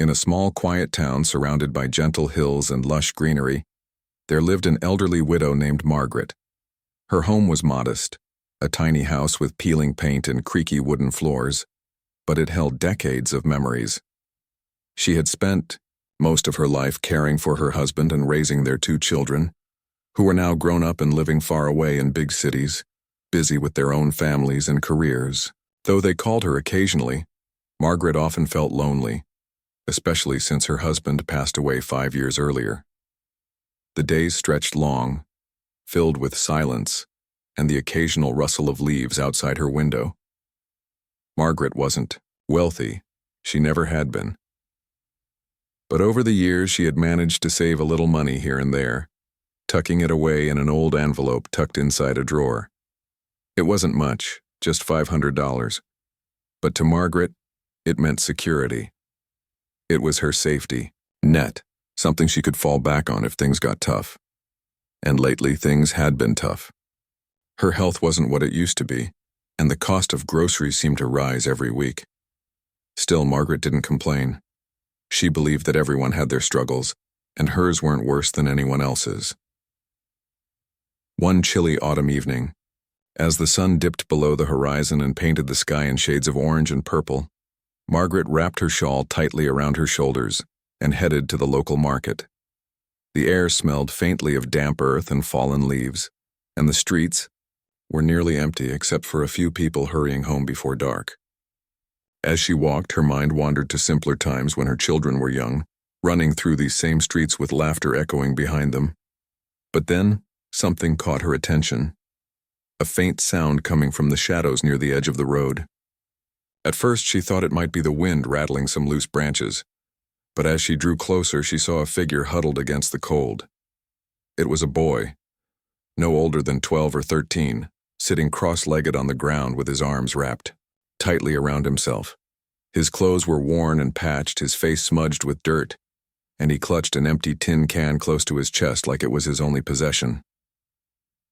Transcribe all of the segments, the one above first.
In a small, quiet town surrounded by gentle hills and lush greenery, there lived an elderly widow named Margaret. Her home was modest, a tiny house with peeling paint and creaky wooden floors, but it held decades of memories. She had spent most of her life caring for her husband and raising their 2 children, who were now grown up and living far away in big cities, busy with their own families and careers. Though they called her occasionally, Margaret often felt lonely, especially since her husband passed away 5 years earlier. The days stretched long, filled with silence and the occasional rustle of leaves outside her window. Margaret wasn't wealthy. She never had been. But over the years, she had managed to save a little money here and there, tucking it away in an old envelope tucked inside a drawer. It wasn't much, just $500. But to Margaret, it meant security. It was her safety net, something she could fall back on if things got tough. And lately, things had been tough. Her health wasn't what it used to be, and the cost of groceries seemed to rise every week. Still, Margaret didn't complain. She believed that everyone had their struggles, and hers weren't worse than anyone else's. One chilly autumn evening, as the sun dipped below the horizon and painted the sky in shades of orange and purple, Margaret wrapped her shawl tightly around her shoulders and headed to the local market. The air smelled faintly of damp earth and fallen leaves, and the streets were nearly empty except for a few people hurrying home before dark. As she walked, her mind wandered to simpler times when her children were young, running through these same streets with laughter echoing behind them. But then, something caught her attention. A faint sound coming from the shadows near the edge of the road. At first, she thought it might be the wind rattling some loose branches, but as she drew closer, she saw a figure huddled against the cold. It was a boy, no older than 12 or 13, sitting cross-legged on the ground with his arms wrapped tightly around himself. His clothes were worn and patched, his face smudged with dirt, and he clutched an empty tin can close to his chest like it was his only possession.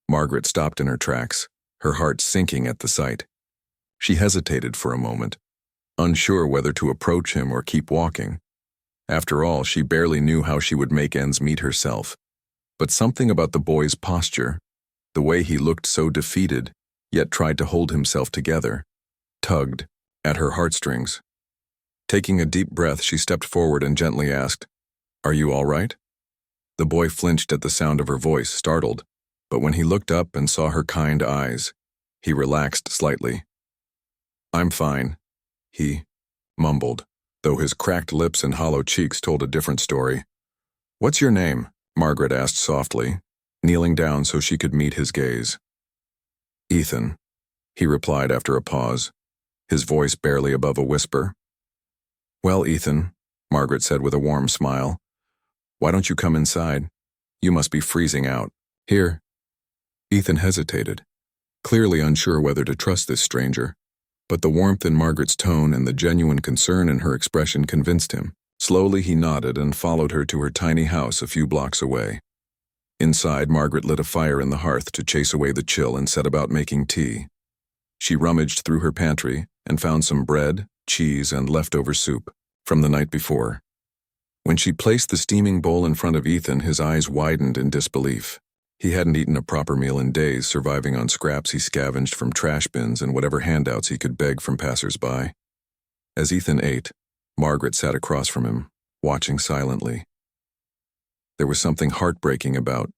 Margaret stopped in her tracks, her heart sinking at the sight. She hesitated for a moment, unsure whether to approach him or keep walking. After all, she barely knew how she would make ends meet herself. But something about the boy's posture, the way he looked so defeated, yet tried to hold himself together, tugged at her heartstrings. Taking a deep breath, she stepped forward and gently asked, "Are you all right?" The boy flinched at the sound of her voice, startled, but when he looked up and saw her kind eyes, he relaxed slightly. "I'm fine," he mumbled, though his cracked lips and hollow cheeks told a different story. "What's your name?" Margaret asked softly, kneeling down so she could meet his gaze. "Ethan," he replied after a pause, his voice barely above a whisper. "Well, Ethan," Margaret said with a warm smile, "why don't you come inside? You must be freezing out. Here." Ethan hesitated, clearly unsure whether to trust this stranger, but the warmth in Margaret's tone and the genuine concern in her expression convinced him. Slowly he nodded and followed her to her tiny house a few blocks away. Inside, Margaret lit a fire in the hearth to chase away the chill and set about making tea. She rummaged through her pantry and found some bread, cheese, and leftover soup from the night before. When she placed the steaming bowl in front of Ethan, his eyes widened in disbelief. He hadn't eaten a proper meal in days, surviving on scraps he scavenged from trash bins and whatever handouts he could beg from passers-by. As Ethan ate, Margaret sat across from him, watching silently. There was something heartbreaking about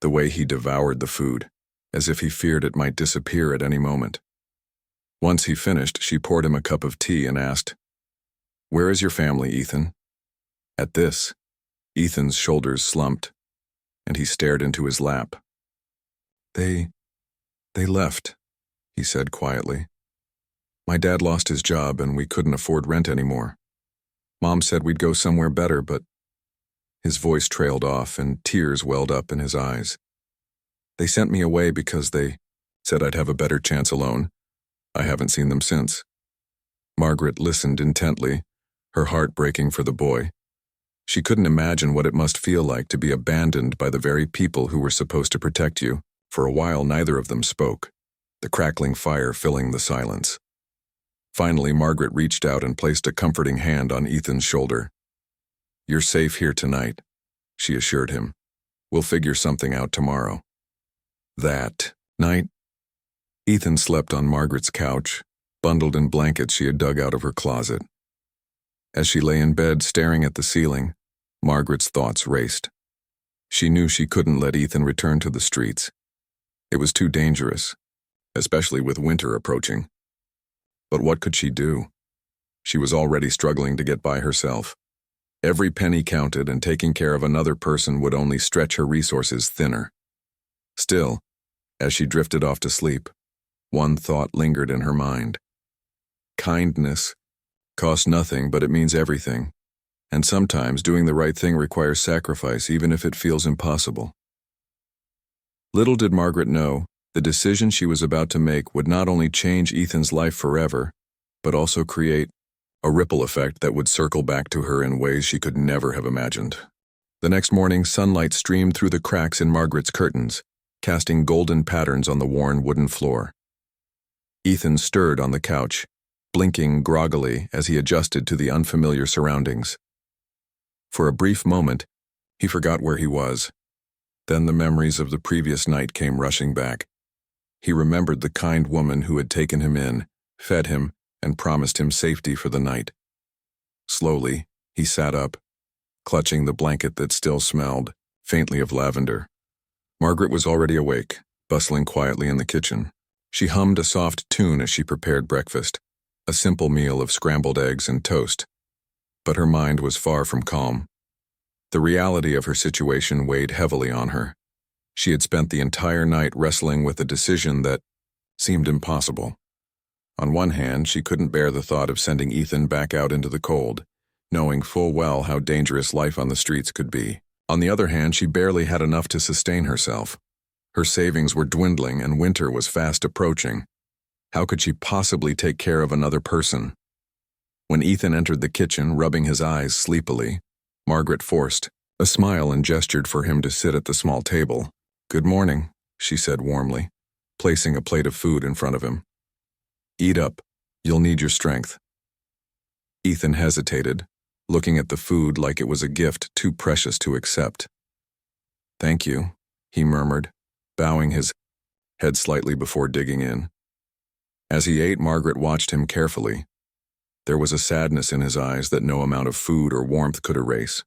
the way he devoured the food, as if he feared it might disappear at any moment. Once he finished, she poured him a cup of tea and asked, "Where is your family, Ethan?" At this, Ethan's shoulders slumped, and he stared into his lap. They left," he said quietly. "My dad lost his job and we couldn't afford rent anymore. Mom said we'd go somewhere better, but..." His voice trailed off and tears welled up in his eyes. "They sent me away because they said I'd have a better chance alone. I haven't seen them since." Margaret listened intently, her heart breaking for the boy. She couldn't imagine what it must feel like to be abandoned by the very people who were supposed to protect you. For a while, neither of them spoke, the crackling fire filling the silence. Finally, Margaret reached out and placed a comforting hand on Ethan's shoulder. "You're safe here tonight," she assured him. "We'll figure something out tomorrow." That night, Ethan slept on Margaret's couch, bundled in blankets she had dug out of her closet. As she lay in bed staring at the ceiling, Margaret's thoughts raced. She knew she couldn't let Ethan return to the streets. It was too dangerous, especially with winter approaching. But what could she do? She was already struggling to get by herself. Every penny counted, and taking care of another person would only stretch her resources thinner. Still, as she drifted off to sleep, one thought lingered in her mind. Kindness costs nothing, but it means everything. And sometimes doing the right thing requires sacrifice, even if it feels impossible. Little did Margaret know, the decision she was about to make would not only change Ethan's life forever, but also create a ripple effect that would circle back to her in ways she could never have imagined. The next morning, sunlight streamed through the cracks in Margaret's curtains, casting golden patterns on the worn wooden floor. Ethan stirred on the couch, blinking groggily as he adjusted to the unfamiliar surroundings. For a brief moment, he forgot where he was. Then the memories of the previous night came rushing back. He remembered the kind woman who had taken him in, fed him, and promised him safety for the night. Slowly, he sat up, clutching the blanket that still smelled, faintly of lavender. Margaret was already awake, bustling quietly in the kitchen. She hummed a soft tune as she prepared breakfast, a simple meal of scrambled eggs and toast. But her mind was far from calm. The reality of her situation weighed heavily on her. She had spent the entire night wrestling with a decision that seemed impossible. On one hand, she couldn't bear the thought of sending Ethan back out into the cold, knowing full well how dangerous life on the streets could be. On the other hand, she barely had enough to sustain herself. Her savings were dwindling and winter was fast approaching. How could she possibly take care of another person? When Ethan entered the kitchen, rubbing his eyes sleepily, Margaret forced a smile and gestured for him to sit at the small table. "Good morning," she said warmly, placing a plate of food in front of him. "Eat up. You'll need your strength." Ethan hesitated, looking at the food like it was a gift too precious to accept. "Thank you," he murmured, bowing his head slightly before digging in. As he ate, Margaret watched him carefully. There was a sadness in his eyes that no amount of food or warmth could erase.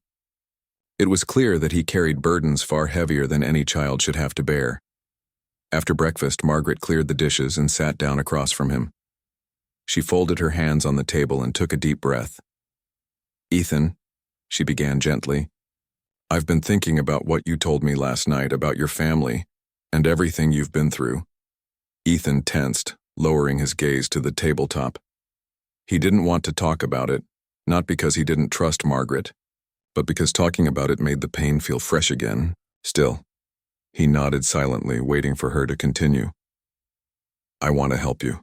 It was clear that he carried burdens far heavier than any child should have to bear. After breakfast, Margaret cleared the dishes and sat down across from him. She folded her hands on the table and took a deep breath. "Ethan," she began gently, "I've been thinking about what you told me last night about your family and everything you've been through." Ethan tensed, lowering his gaze to the tabletop. He didn't want to talk about it, not because he didn't trust Margaret, but because talking about it made the pain feel fresh again. Still, he nodded silently, waiting for her to continue. "I want to help you,"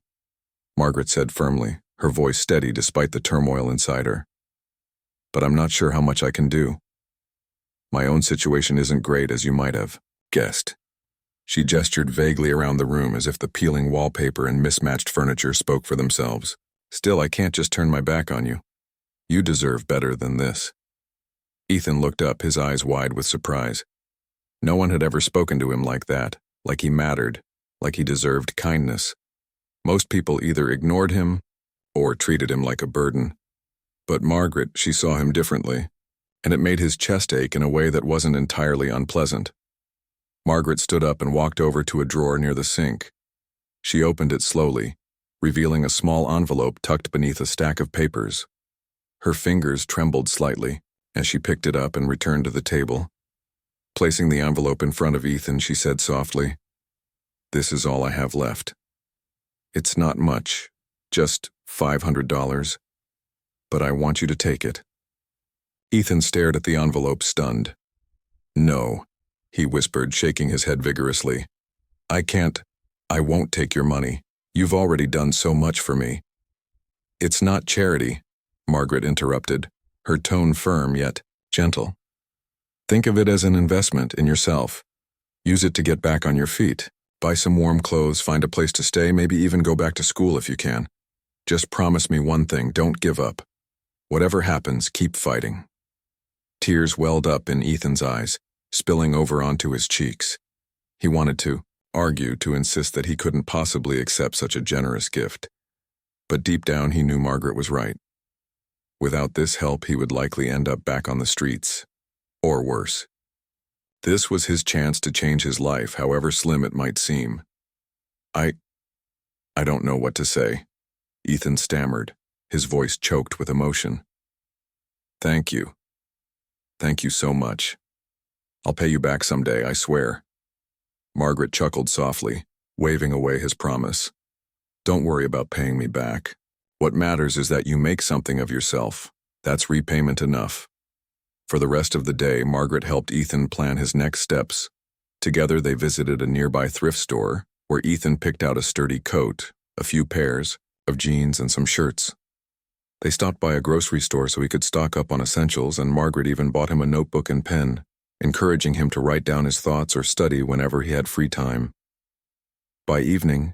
Margaret said firmly, her voice steady despite the turmoil inside her. "But I'm not sure how much I can do. My own situation isn't great, as you might have guessed." She gestured vaguely around the room as if the peeling wallpaper and mismatched furniture spoke for themselves. "Still, I can't just turn my back on you. You deserve better than this." Ethan looked up, his eyes wide with surprise. No one had ever spoken to him like that, like he mattered, like he deserved kindness. Most people either ignored him or treated him like a burden. But Margaret, she saw him differently, and it made his chest ache in a way that wasn't entirely unpleasant. Margaret stood up and walked over to a drawer near the sink. She opened it slowly, revealing a small envelope tucked beneath a stack of papers. Her fingers trembled slightly as she picked it up and returned to the table. Placing the envelope in front of Ethan, she said softly, "This is all I have left. It's not much, just $500, but I want you to take it." Ethan stared at the envelope, stunned. "No," he whispered, shaking his head vigorously. I won't take your money. You've already done so much for me." "It's not charity," Margaret interrupted, her tone firm yet gentle. "Think of it as an investment in yourself. Use it to get back on your feet. Buy some warm clothes, find a place to stay, maybe even go back to school if you can. Just promise me one thing, don't give up. Whatever happens, keep fighting." Tears welled up in Ethan's eyes, spilling over onto his cheeks. He wanted to argue, to insist that he couldn't possibly accept such a generous gift. But deep down he knew Margaret was right. Without this help, he would likely end up back on the streets. Or worse. This was his chance to change his life, however slim it might seem. I don't know what to say, Ethan stammered, his voice choked with emotion. Thank you. Thank you so much. I'll pay you back someday, I swear. Margaret chuckled softly, waving away his promise. Don't worry about paying me back. What matters is that you make something of yourself. That's repayment enough. For the rest of the day, Margaret helped Ethan plan his next steps. Together they visited a nearby thrift store, where Ethan picked out a sturdy coat, a few pairs of jeans, and some shirts. They stopped by a grocery store so he could stock up on essentials, and Margaret even bought him a notebook and pen, encouraging him to write down his thoughts or study whenever he had free time. By evening,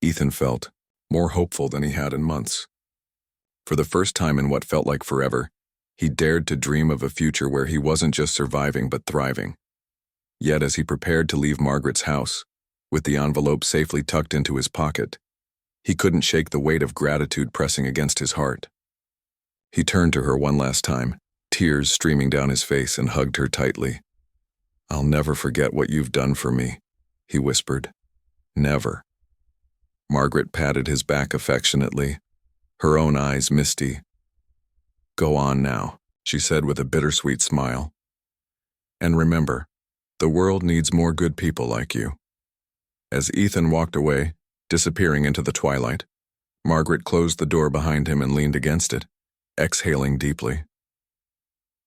Ethan felt more hopeful than he had in months. For the first time in what felt like forever, he dared to dream of a future where he wasn't just surviving but thriving. Yet as he prepared to leave Margaret's house, with the envelope safely tucked into his pocket, he couldn't shake the weight of gratitude pressing against his heart. He turned to her one last time, tears streaming down his face, and hugged her tightly. I'll never forget what you've done for me, he whispered. Never. Margaret patted his back affectionately, her own eyes misty. Go on now, she said with a bittersweet smile. And remember, the world needs more good people like you. As Ethan walked away, disappearing into the twilight, Margaret closed the door behind him and leaned against it, exhaling deeply.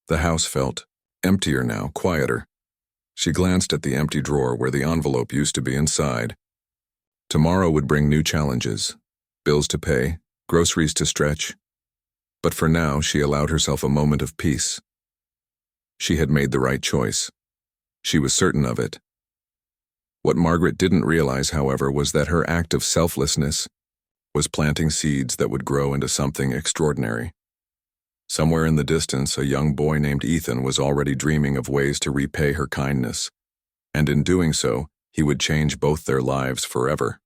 The house felt emptier now, quieter. She glanced at the empty drawer where the envelope used to be inside. Tomorrow would bring new challenges, bills to pay, groceries to stretch. But for now, she allowed herself a moment of peace. She had made the right choice. She was certain of it. What Margaret didn't realize, however, was that her act of selflessness was planting seeds that would grow into something extraordinary. Somewhere in the distance, a young boy named Ethan was already dreaming of ways to repay her kindness, and in doing so, he would change both their lives forever.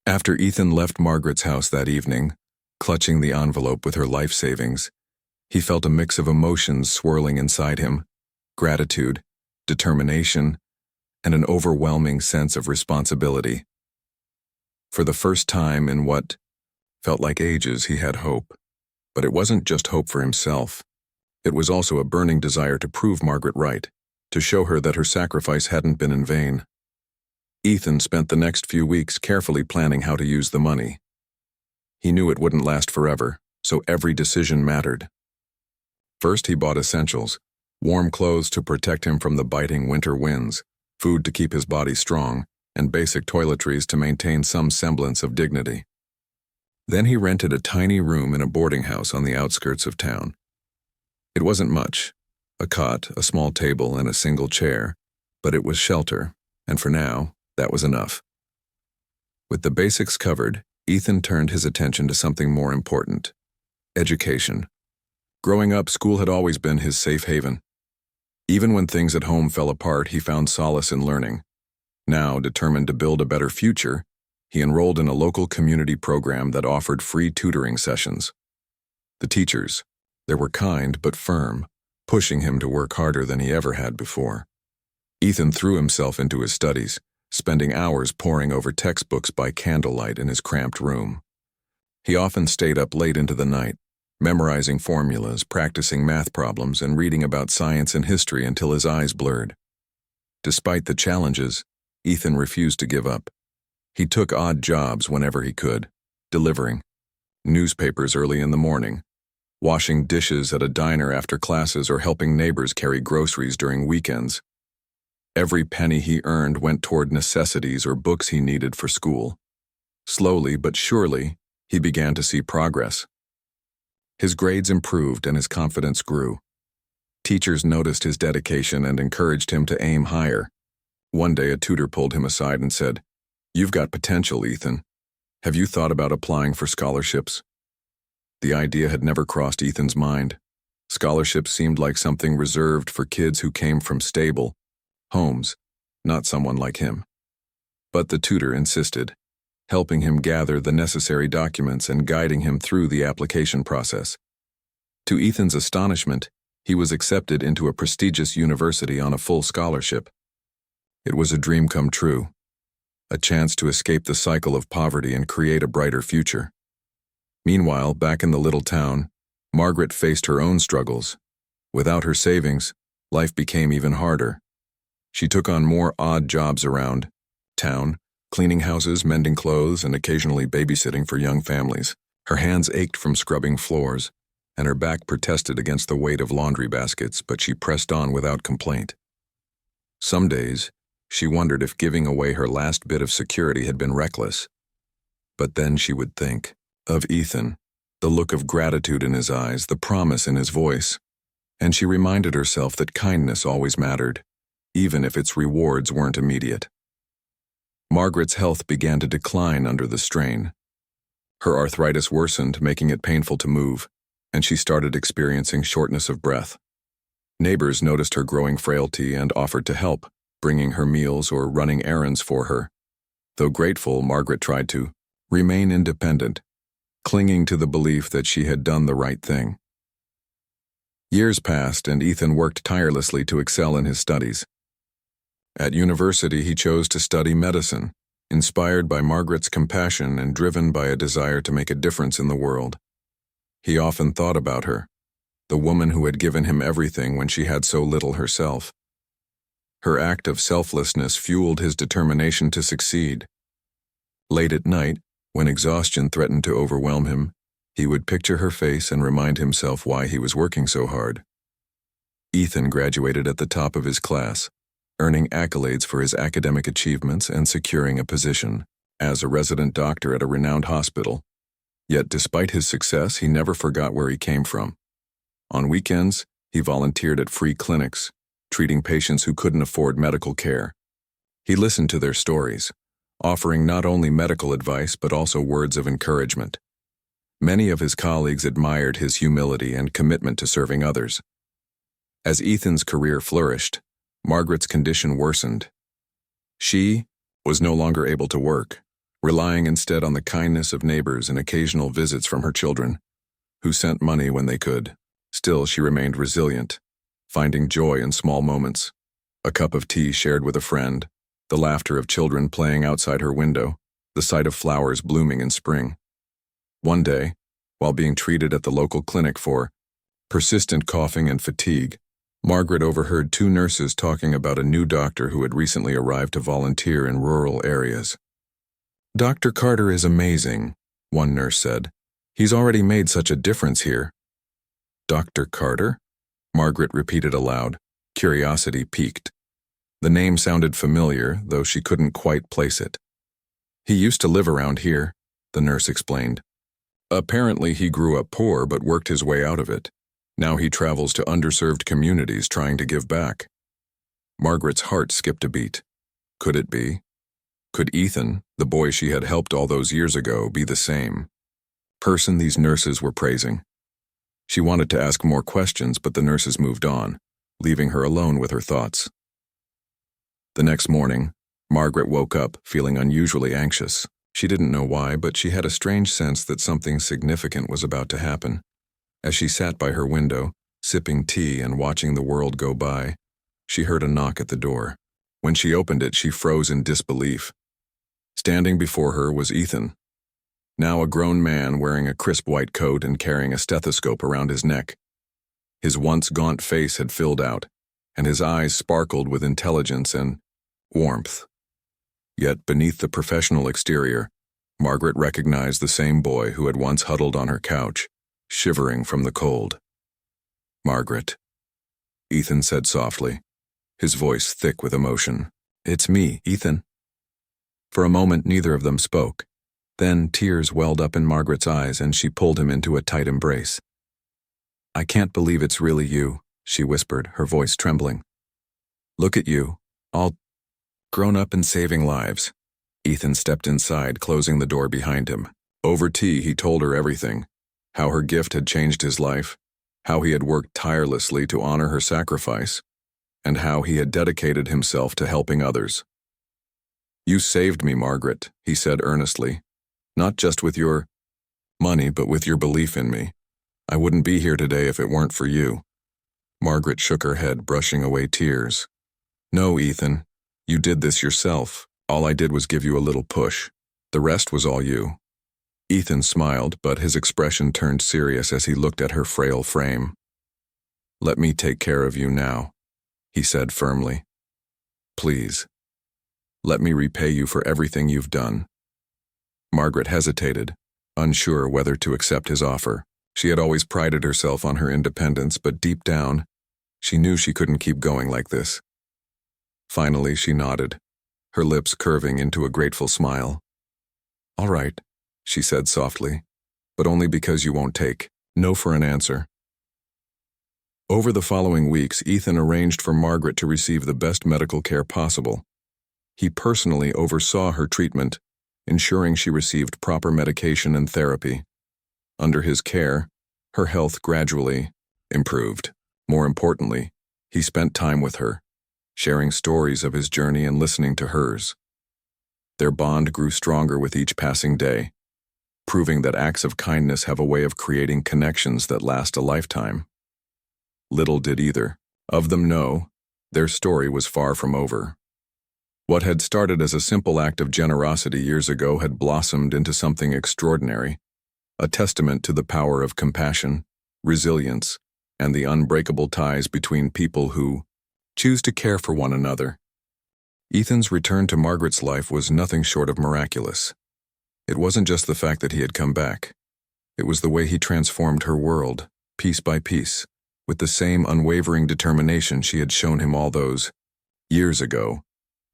After Ethan left Margaret's house that evening, clutching the envelope with her life savings, he felt a mix of emotions swirling inside him: gratitude, determination, and an overwhelming sense of responsibility. For the first time in what felt like ages, he had hope. But it wasn't just hope for himself. It was also a burning desire to prove Margaret right, to show her that her sacrifice hadn't been in vain. Ethan spent the next few weeks carefully planning how to use the money. He knew it wouldn't last forever, so every decision mattered. First, he bought essentials: warm clothes to protect him from the biting winter winds, food to keep his body strong, and basic toiletries to maintain some semblance of dignity. Then he rented a tiny room in a boarding house on the outskirts of town. It wasn't much: a cot, a small table, and a single chair, but it was shelter, and for now, that was enough. With the basics covered, Ethan turned his attention to something more important: education. Growing up, school had always been his safe haven. Even when things at home fell apart, he found solace in learning. Now, determined to build a better future, he enrolled in a local community program that offered free tutoring sessions. The teachers, they were kind but firm, pushing him to work harder than he ever had before. Ethan threw himself into his studies, spending hours poring over textbooks by candlelight in his cramped room. He often stayed up late into the night, memorizing formulas, practicing math problems, and reading about science and history until his eyes blurred. Despite the challenges, Ethan refused to give up. He took odd jobs whenever he could: delivering newspapers early in the morning, washing dishes at a diner after classes, or helping neighbors carry groceries during weekends. Every penny he earned went toward necessities or books he needed for school. Slowly but surely, he began to see progress. His grades improved and his confidence grew. Teachers noticed his dedication and encouraged him to aim higher. One day, a tutor pulled him aside and said, "You've got potential, Ethan. Have you thought about applying for scholarships?" The idea had never crossed Ethan's mind. Scholarships seemed like something reserved for kids who came from stable homes, not someone like him. But the tutor insisted, helping him gather the necessary documents and guiding him through the application process. To Ethan's astonishment, he was accepted into a prestigious university on a full scholarship. It was a dream come true, a chance to escape the cycle of poverty and create a brighter future. Meanwhile, back in the little town, Margaret faced her own struggles. Without her savings, life became even harder. She took on more odd jobs around town, cleaning houses, mending clothes, and occasionally babysitting for young families. Her hands ached from scrubbing floors, and her back protested against the weight of laundry baskets, but she pressed on without complaint. Some days, she wondered if giving away her last bit of security had been reckless. But then she would think of Ethan, the look of gratitude in his eyes, the promise in his voice, and she reminded herself that kindness always mattered, even if its rewards weren't immediate. Margaret's health began to decline under the strain. Her arthritis worsened, making it painful to move, and she started experiencing shortness of breath. Neighbors noticed her growing frailty and offered to help, bringing her meals or running errands for her. Though grateful, Margaret tried to remain independent, clinging to the belief that she had done the right thing. Years passed, and Ethan worked tirelessly to excel in his studies. At university, he chose to study medicine, inspired by Margaret's compassion and driven by a desire to make a difference in the world. He often thought about her, the woman who had given him everything when she had so little herself. Her act of selflessness fueled his determination to succeed. Late at night, when exhaustion threatened to overwhelm him, he would picture her face and remind himself why he was working so hard. Ethan graduated at the top of his class, earning accolades for his academic achievements and securing a position as a resident doctor at a renowned hospital. Yet despite his success, he never forgot where he came from. On weekends, he volunteered at free clinics, treating patients who couldn't afford medical care. He listened to their stories, offering not only medical advice but also words of encouragement. Many of his colleagues admired his humility and commitment to serving others. As Ethan's career flourished, Margaret's condition worsened. She was no longer able to work, relying instead on the kindness of neighbors and occasional visits from her children, who sent money when they could. Still, she remained resilient, finding joy in small moments. A cup of tea shared with a friend, the laughter of children playing outside her window, the sight of flowers blooming in spring. One day, while being treated at the local clinic for persistent coughing and fatigue, Margaret overheard two nurses talking about a new doctor who had recently arrived to volunteer in rural areas. "Dr. Carter is amazing," one nurse said. "He's already made such a difference here." "Dr. Carter?" Margaret repeated aloud, curiosity piqued. The name sounded familiar, though she couldn't quite place it. "He used to live around here," the nurse explained. "Apparently he grew up poor but worked his way out of it. Now he travels to underserved communities trying to give back." Margaret's heart skipped a beat. Could it be? Could Ethan, the boy she had helped all those years ago, be the same person these nurses were praising? She wanted to ask more questions, but the nurses moved on, leaving her alone with her thoughts. The next morning, Margaret woke up feeling unusually anxious. She didn't know why, but she had a strange sense that something significant was about to happen. As she sat by her window, sipping tea and watching the world go by, she heard a knock at the door. When she opened it, she froze in disbelief. Standing before her was Ethan, now a grown man wearing a crisp white coat and carrying a stethoscope around his neck. His once gaunt face had filled out, and his eyes sparkled with intelligence and warmth. Yet beneath the professional exterior, Margaret recognized the same boy who had once huddled on her couch, shivering from the cold. "Margaret," Ethan said softly, his voice thick with emotion. "It's me, Ethan." For a moment, neither of them spoke. Then tears welled up in Margaret's eyes and she pulled him into a tight embrace. "I can't believe it's really you," she whispered, her voice trembling. "Look at you, all grown up and saving lives." Ethan stepped inside, closing the door behind him. Over tea, he told her everything. How her gift had changed his life, how he had worked tirelessly to honor her sacrifice, and how he had dedicated himself to helping others. "You saved me, Margaret," he said earnestly, "not just with your money, but with your belief in me. I wouldn't be here today if it weren't for you." Margaret shook her head, brushing away tears. "No, Ethan, you did this yourself. All I did was give you a little push. The rest was all you." Ethan smiled, but his expression turned serious as he looked at her frail frame. "Let me take care of you now," he said firmly. "Please. Let me repay you for everything you've done." Margaret hesitated, unsure whether to accept his offer. She had always prided herself on her independence, but deep down, she knew she couldn't keep going like this. Finally, she nodded, her lips curving into a grateful smile. "All right," she said softly, "but only because you won't take no for an answer." Over the following weeks, Ethan arranged for Margaret to receive the best medical care possible. He personally oversaw her treatment, ensuring she received proper medication and therapy. Under his care, her health gradually improved. More importantly, he spent time with her, sharing stories of his journey and listening to hers. Their bond grew stronger with each passing day, proving that acts of kindness have a way of creating connections that last a lifetime. Little did either of them know, their story was far from over. What had started as a simple act of generosity years ago had blossomed into something extraordinary, a testament to the power of compassion, resilience, and the unbreakable ties between people who choose to care for one another. Ethan's return to Margaret's life was nothing short of miraculous. It wasn't just the fact that he had come back. It was the way he transformed her world, piece by piece, with the same unwavering determination she had shown him all those years ago.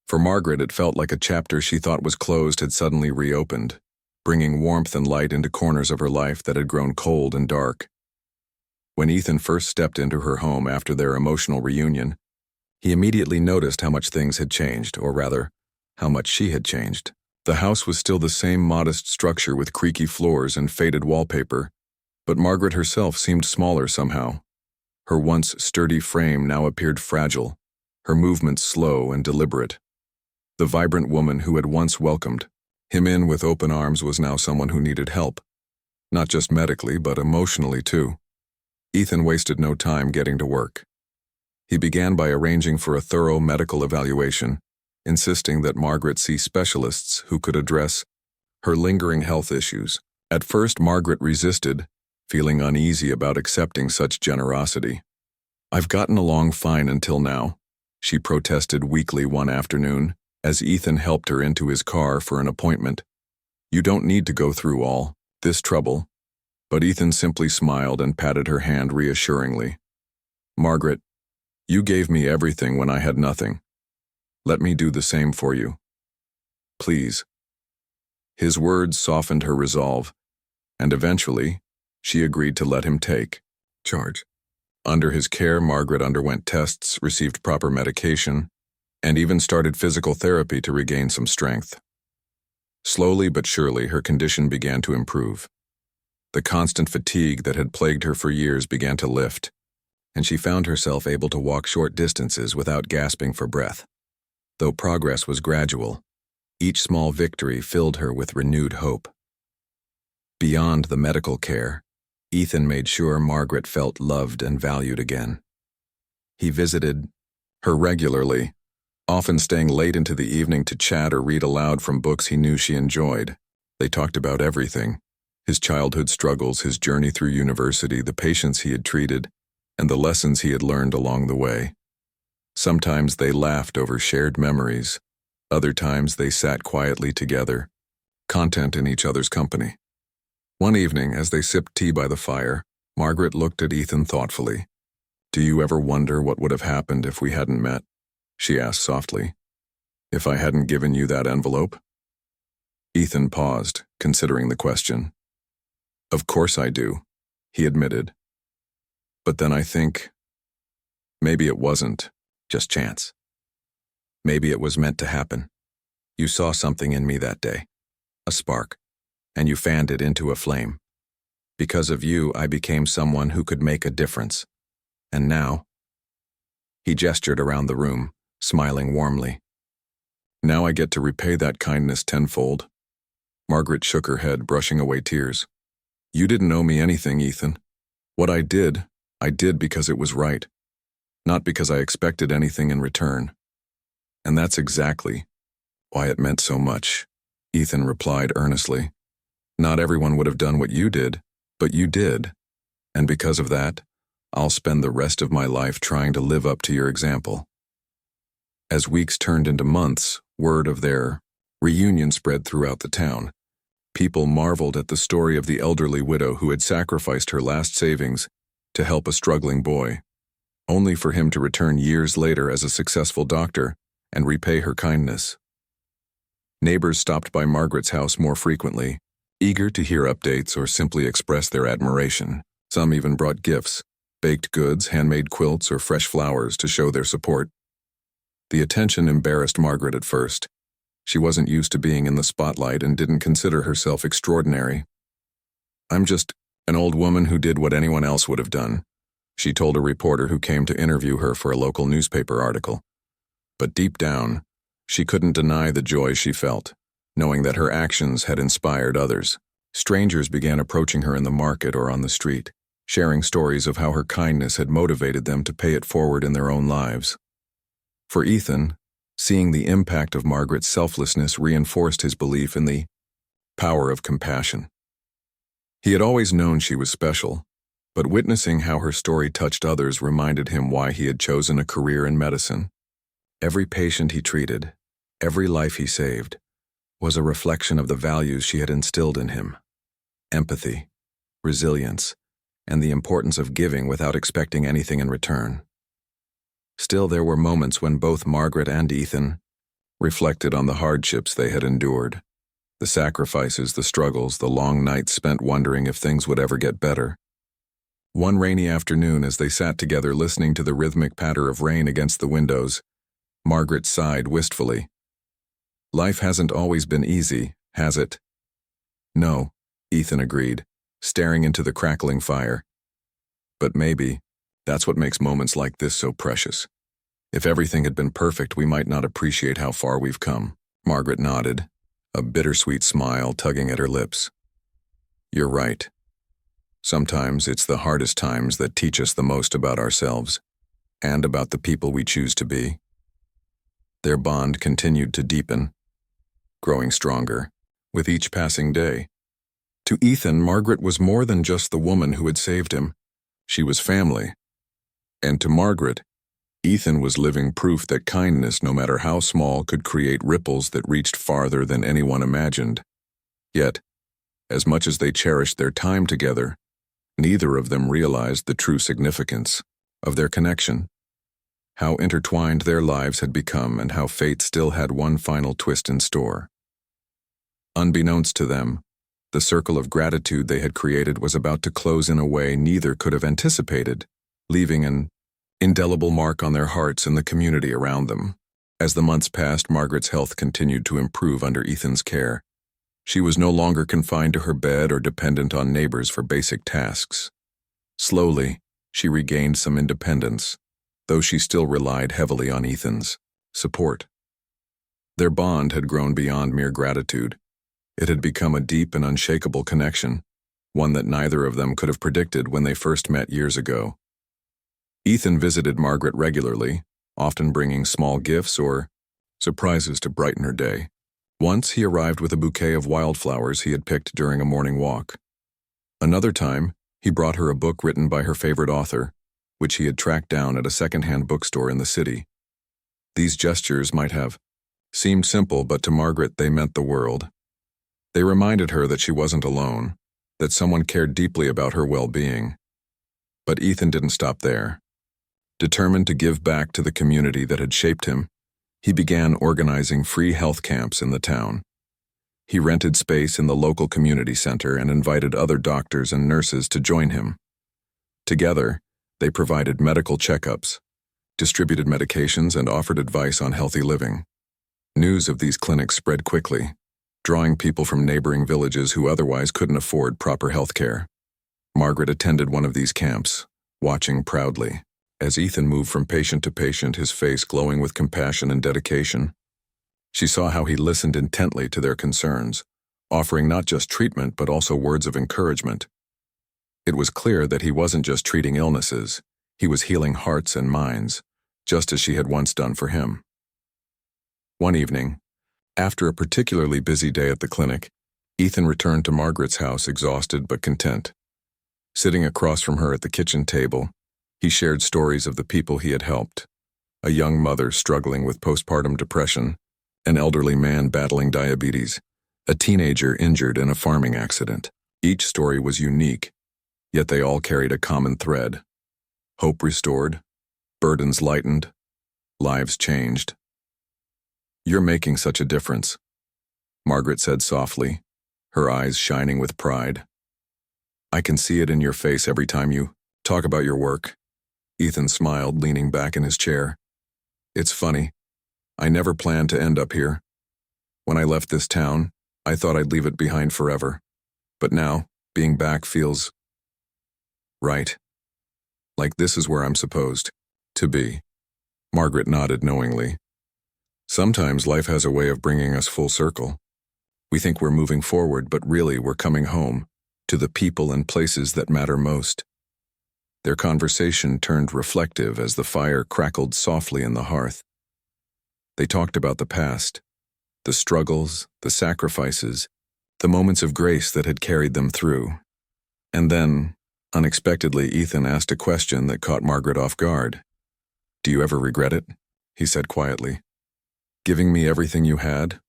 For Margaret, it felt like a chapter she thought was closed had suddenly reopened, bringing warmth and light into corners of her life that had grown cold and dark. When Ethan first stepped into her home after their emotional reunion, he immediately noticed how much things had changed, or rather, how much she had changed. The house was still the same modest structure with creaky floors and faded wallpaper, but Margaret herself seemed smaller somehow. Her once sturdy frame now appeared fragile, her movements slow and deliberate. The vibrant woman who had once welcomed him in with open arms was now someone who needed help, not just medically, but emotionally too. Ethan wasted no time getting to work. He began by arranging for a thorough medical evaluation, insisting that Margaret see specialists who could address her lingering health issues. At first, Margaret resisted, feeling uneasy about accepting such generosity. "I've gotten along fine until now," she protested weakly one afternoon, as Ethan helped her into his car for an appointment. "You don't need to go through all this trouble." But Ethan simply smiled and patted her hand reassuringly. "Margaret, you gave me everything when I had nothing. Let me do the same for you. Please." His words softened her resolve, and eventually, she agreed to let him take charge. Under his care, Margaret underwent tests, received proper medication, and even started physical therapy to regain some strength. Slowly but surely, her condition began to improve. The constant fatigue that had plagued her for years began to lift, and she found herself able to walk short distances without gasping for breath. Though progress was gradual, each small victory filled her with renewed hope. Beyond the medical care, Ethan made sure Margaret felt loved and valued again. He visited her regularly, often staying late into the evening to chat or read aloud from books he knew she enjoyed. They talked about everything: his childhood struggles, his journey through university, the patients he had treated, and the lessons he had learned along the way. Sometimes they laughed over shared memories. Other times they sat quietly together, content in each other's company. One evening, as they sipped tea by the fire, Margaret looked at Ethan thoughtfully. "Do you ever wonder what would have happened if we hadn't met?" she asked softly. "If I hadn't given you that envelope?" Ethan paused, considering the question. "Of course I do," he admitted. "But then I think, maybe it wasn't just chance. Maybe it was meant to happen. You saw something in me that day, a spark, and you fanned it into a flame. Because of you, I became someone who could make a difference. And now?" He gestured around the room, smiling warmly. "Now I get to repay that kindness tenfold." Margaret shook her head, brushing away tears. "You didn't owe me anything, Ethan. What I did because it was right, not because I expected anything in return. And that's exactly why it meant so much," Ethan replied earnestly. "Not everyone would have done what you did, but you did. And because of that, I'll spend the rest of my life trying to live up to your example." As weeks turned into months, word of their reunion spread throughout the town. People marveled at the story of the elderly widow who had sacrificed her last savings to help a struggling boy, only for him to return years later as a successful doctor and repay her kindness. Neighbors stopped by Margaret's house more frequently, eager to hear updates or simply express their admiration. Some even brought gifts, baked goods, handmade quilts, or fresh flowers to show their support. The attention embarrassed Margaret at first. She wasn't used to being in the spotlight and didn't consider herself extraordinary. "I'm just an old woman who did what anyone else would have done," she told a reporter who came to interview her for a local newspaper article. But deep down, she couldn't deny the joy she felt, knowing that her actions had inspired others. Strangers began approaching her in the market or on the street, sharing stories of how her kindness had motivated them to pay it forward in their own lives. For Ethan, seeing the impact of Margaret's selflessness reinforced his belief in the power of compassion. He had always known she was special, but witnessing how her story touched others reminded him why he had chosen a career in medicine. Every patient he treated, every life he saved, was a reflection of the values she had instilled in him: empathy, resilience, and the importance of giving without expecting anything in return. Still, there were moments when both Margaret and Ethan reflected on the hardships they had endured, the sacrifices, the struggles, the long nights spent wondering if things would ever get better. One rainy afternoon, as they sat together listening to the rhythmic patter of rain against the windows, Margaret sighed wistfully. "Life hasn't always been easy, has it?" "No," Ethan agreed, staring into the crackling fire. "But maybe that's what makes moments like this so precious. If everything had been perfect, we might not appreciate how far we've come." Margaret nodded, a bittersweet smile tugging at her lips. "You're right. Sometimes it's the hardest times that teach us the most about ourselves and about the people we choose to be." Their bond continued to deepen, growing stronger with each passing day. To Ethan, Margaret was more than just the woman who had saved him. She was family. And to Margaret, Ethan was living proof that kindness, no matter how small, could create ripples that reached farther than anyone imagined. Yet, as much as they cherished their time together, neither of them realized the true significance of their connection, how intertwined their lives had become, and how fate still had one final twist in store. Unbeknownst to them, the circle of gratitude they had created was about to close in a way neither could have anticipated, leaving an indelible mark on their hearts and the community around them. As the months passed, Margaret's health continued to improve under Ethan's care. She was no longer confined to her bed or dependent on neighbors for basic tasks. Slowly, she regained some independence, though she still relied heavily on Ethan's support. Their bond had grown beyond mere gratitude. It had become a deep and unshakable connection, one that neither of them could have predicted when they first met years ago. Ethan visited Margaret regularly, often bringing small gifts or surprises to brighten her day. Once he arrived with a bouquet of wildflowers he had picked during a morning walk. Another time, he brought her a book written by her favorite author, which he had tracked down at a second-hand bookstore in the city. These gestures might have seemed simple, but to Margaret they meant the world. They reminded her that she wasn't alone, that someone cared deeply about her well-being. But Ethan didn't stop there. Determined to give back to the community that had shaped him, he began organizing free health camps in the town. He rented space in the local community center and invited other doctors and nurses to join him. Together, they provided medical checkups, distributed medications, and offered advice on healthy living. News of these clinics spread quickly, drawing people from neighboring villages who otherwise couldn't afford proper health care. Margaret attended one of these camps, watching proudly. As Ethan moved from patient to patient, his face glowing with compassion and dedication, she saw how he listened intently to their concerns, offering not just treatment but also words of encouragement. It was clear that he wasn't just treating illnesses, he was healing hearts and minds, just as she had once done for him. One evening, after a particularly busy day at the clinic, Ethan returned to Margaret's house exhausted but content. Sitting across from her at the kitchen table, he shared stories of the people he had helped: a young mother struggling with postpartum depression, an elderly man battling diabetes, a teenager injured in a farming accident. Each story was unique, yet they all carried a common thread: hope restored, burdens lightened, lives changed. "You're making such a difference," Margaret said softly, her eyes shining with pride. "I can see it in your face every time you talk about your work." Ethan smiled, leaning back in his chair. "It's funny. I never planned to end up here. When I left this town, I thought I'd leave it behind forever. But now, being back feels right. Like this is where I'm supposed to be." Margaret nodded knowingly. Sometimes life has a way of bringing us full circle. We think we're moving forward, but really we're coming home, to the people and places that matter most. Their conversation turned reflective as the fire crackled softly in the hearth. They talked about the past, the struggles, the sacrifices, the moments of grace that had carried them through. And then, unexpectedly, Ethan asked a question that caught Margaret off guard. "Do you ever regret it?" he said quietly. "Giving me everything you had?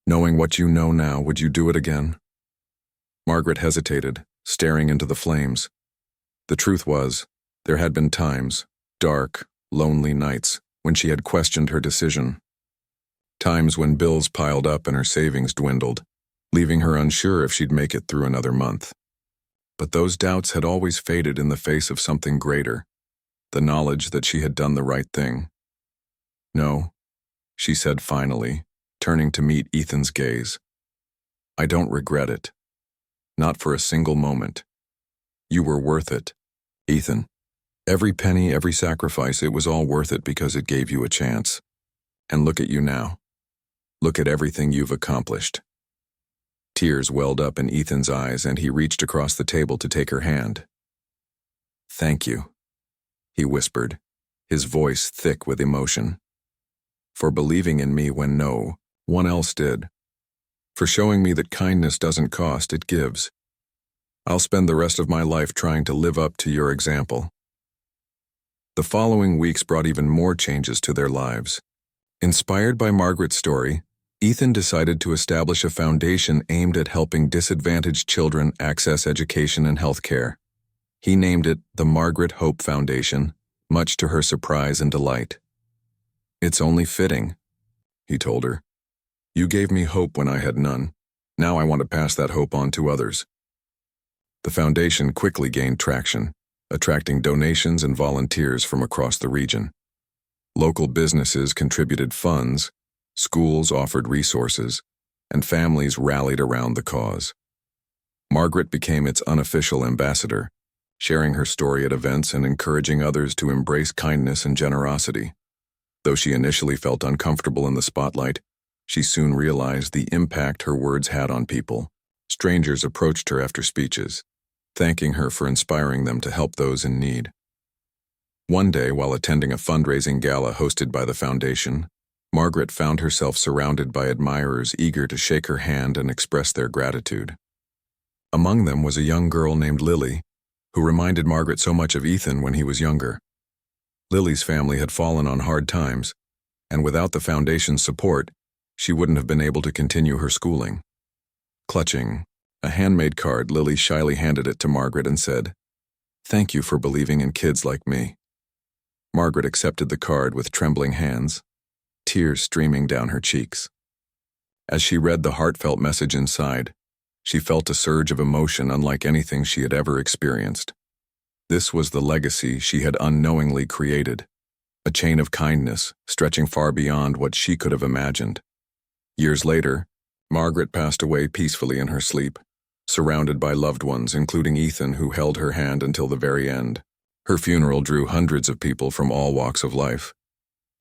Knowing what you know now, would you do it again?" Margaret hesitated, staring into the flames. The truth was, there had been times, dark, lonely nights, when she had questioned her decision. Times when bills piled up and her savings dwindled, leaving her unsure if she'd make it through another month. But those doubts had always faded in the face of something greater, the knowledge that she had done the right thing. "No," she said finally, turning to meet Ethan's gaze. "I don't regret it. Not for a single moment. You were worth it, Ethan. Every penny, every sacrifice, it was all worth it because it gave you a chance. And look at you now. Look at everything you've accomplished." Tears welled up in Ethan's eyes, and he reached across the table to take her hand. "Thank you," he whispered, his voice thick with emotion. "For believing in me when no one else did. For showing me that kindness doesn't cost, it gives. I'll spend the rest of my life trying to live up to your example." The following weeks brought even more changes to their lives. Inspired by Margaret's story, Ethan decided to establish a foundation aimed at helping disadvantaged children access education and health care. He named it the Margaret Hope Foundation, much to her surprise and delight. "It's only fitting," he told her. "You gave me hope when I had none. Now I want to pass that hope on to others." The foundation quickly gained traction, attracting donations and volunteers from across the region. Local businesses contributed funds, schools offered resources, and families rallied around the cause. Margaret became its unofficial ambassador, sharing her story at events and encouraging others to embrace kindness and generosity. Though she initially felt uncomfortable in the spotlight, she soon realized the impact her words had on people. Strangers approached her after speeches, thanking her for inspiring them to help those in need. One day, while attending a fundraising gala hosted by the foundation, Margaret found herself surrounded by admirers eager to shake her hand and express their gratitude. Among them was a young girl named Lily, who reminded Margaret so much of Ethan when he was younger. Lily's family had fallen on hard times, and without the foundation's support, she wouldn't have been able to continue her schooling. Clutching a handmade card, Lily shyly handed it to Margaret and said, "Thank you for believing in kids like me." Margaret accepted the card with trembling hands, tears streaming down her cheeks. As she read the heartfelt message inside, she felt a surge of emotion unlike anything she had ever experienced. This was the legacy she had unknowingly created, a chain of kindness stretching far beyond what she could have imagined. Years later, Margaret passed away peacefully in her sleep, surrounded by loved ones, including Ethan, who held her hand until the very end. Her funeral drew hundreds of people from all walks of life.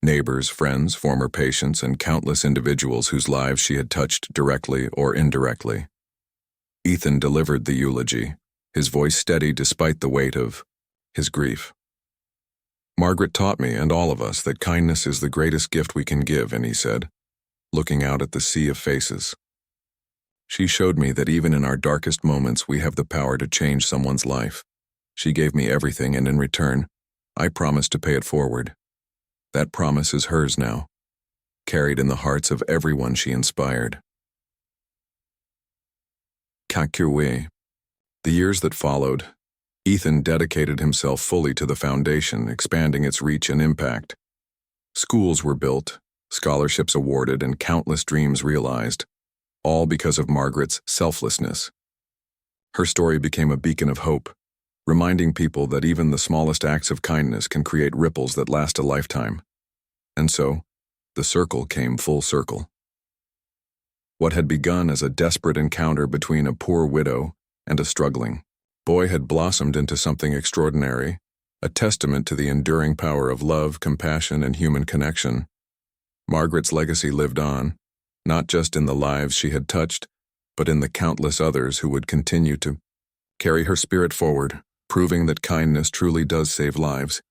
Neighbors, friends, former patients, and countless individuals whose lives she had touched directly or indirectly. Ethan delivered the eulogy, his voice steady despite the weight of his grief. "Margaret taught me and all of us that kindness is the greatest gift we can give," and he said, looking out at the sea of faces. "She showed me that even in our darkest moments we have the power to change someone's life. She gave me everything, and in return, I promised to pay it forward. That promise is hers now, carried in the hearts of everyone she inspired." Kakirwe. The years that followed, Ethan dedicated himself fully to the foundation, expanding its reach and impact. Schools were built, scholarships awarded, and countless dreams realized, all because of Margaret's selflessness. Her story became a beacon of hope, reminding people that even the smallest acts of kindness can create ripples that last a lifetime. And so, the circle came full circle. What had begun as a desperate encounter between a poor widow and a struggling boy had blossomed into something extraordinary, a testament to the enduring power of love, compassion, and human connection. Margaret's legacy lived on, not just in the lives she had touched, but in the countless others who would continue to carry her spirit forward, proving that kindness truly does save lives,